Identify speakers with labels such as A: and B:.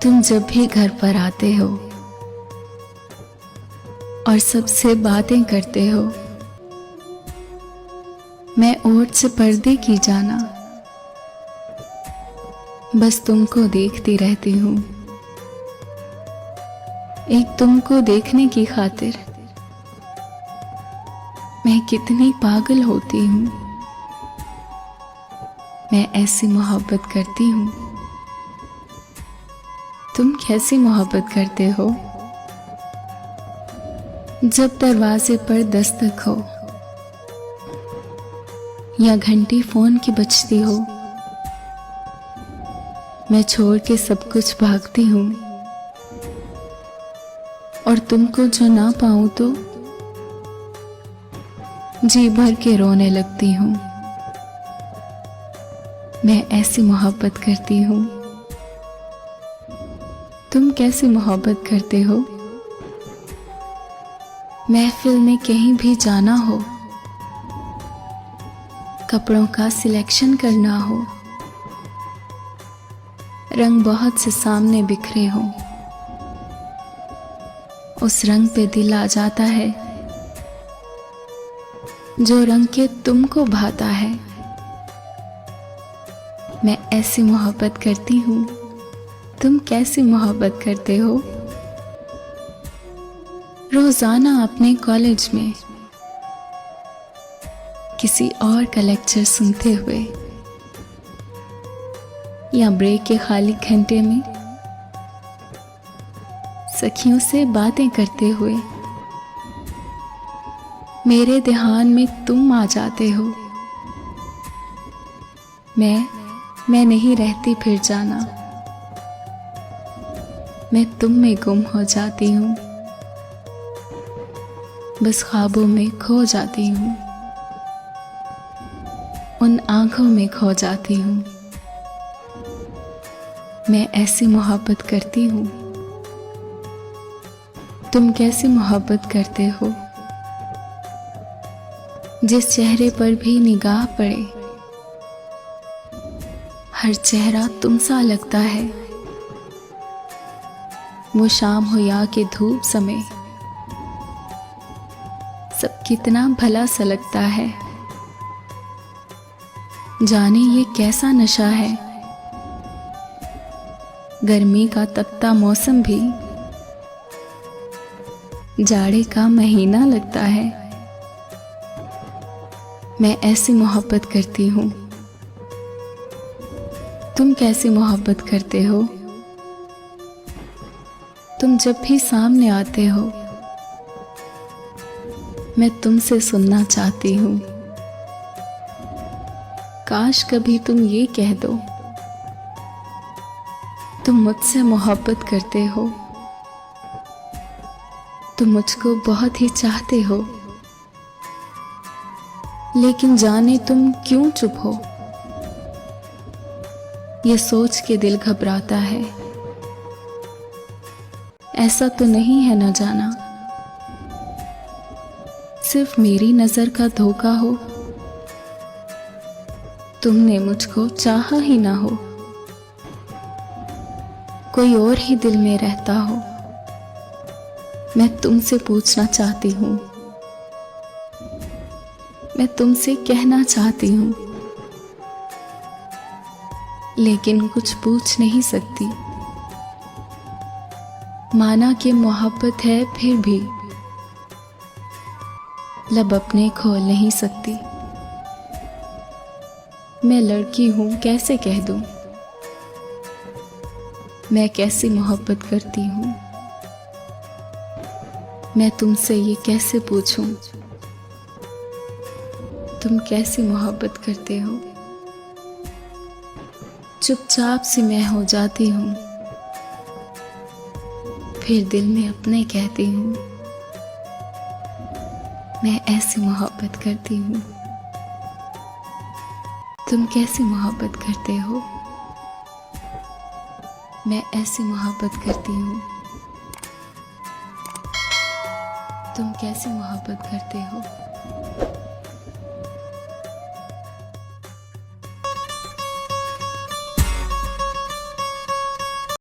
A: तुम जब भी घर पर आते हो और सबसे बातें करते हो, मैं ओट से पर्दे की जाना बस तुमको देखती रहती हूँ। एक तुमको देखने की खातिर मैं कितनी पागल होती हूँ। मैं ऐसी मोहब्बत करती हूँ। तुम कैसी मोहब्बत करते हो? जब दरवाजे पर दस्तक हो या घंटी फोन की बजती हो, मैं छोड़ के सब कुछ भागती हूँ। और तुमको जो ना पाऊं तो जी भर के रोने लगती हूँ। मैं ऐसी मोहब्बत करती हूँ। तुम कैसी मोहब्बत करते हो? महफिल में कहीं भी जाना हो, कपड़ों का सिलेक्शन करना हो, रंग बहुत से सामने बिखरे हो, उस रंग पे दिल आ जाता है जो रंग के तुमको भाता है। मैं ऐसी मोहब्बत करती हूँ। तुम कैसी मोहब्बत करते हो? रोजाना अपने कॉलेज में किसी और का लेक्चर सुनते हुए या ब्रेक के खाली घंटे में सखियों से बातें करते हुए मेरे ध्यान में तुम आ जाते हो। मैं नहीं रहती फिर जाना, मैं तुम में गुम हो जाती हूँ, बस ख्वाबों में खो जाती हूँ, उन आंखों में खो जाती हूँ। मैं ऐसी मोहब्बत करती हूँ। तुम कैसी मोहब्बत करते हो? जिस चेहरे पर भी निगाह पड़े, हर चेहरा तुम सा लगता है। वो शाम हो या कि धूप समय, सब कितना भला सा लगता है। जाने ये कैसा नशा है, गर्मी का तपता मौसम भी जाड़े का महीना लगता है। मैं ऐसी मोहब्बत करती हूँ। तुम कैसी मोहब्बत करते हो? तुम जब भी सामने आते हो, मैं तुमसे सुनना चाहती हूँ। काश कभी तुम ये कह दो, तुम मुझसे मोहब्बत करते हो, तुम मुझको बहुत ही चाहते हो। लेकिन जाने तुम क्यों चुप हो, ये सोच के दिल घबराता है। ऐसा तो नहीं है न जाना सिर्फ मेरी नजर का धोखा हो, तुमने मुझको चाहा ही ना हो, कोई और ही दिल में रहता हो। मैं तुमसे पूछना चाहती हूँ, मैं तुमसे कहना चाहती हूँ, लेकिन कुछ पूछ नहीं सकती। माना कि मोहब्बत है फिर भी लब अपने खोल नहीं सकती। मैं लड़की हूं कैसे कह दूं, मैं कैसी मोहब्बत करती हूं। मैं तुमसे ये कैसे पूछूं, तुम कैसी मोहब्बत करते हो। चुपचाप सी मैं हो जाती हूँ, फिर दिल में अपने कहती हूँ। मैं ऐसी मोहब्बत करती हूँ। तुम कैसी मोहब्बत करते हो? मैं ऐसी मोहब्बत करती हूँ। तुम कैसी मोहब्बत करते हो?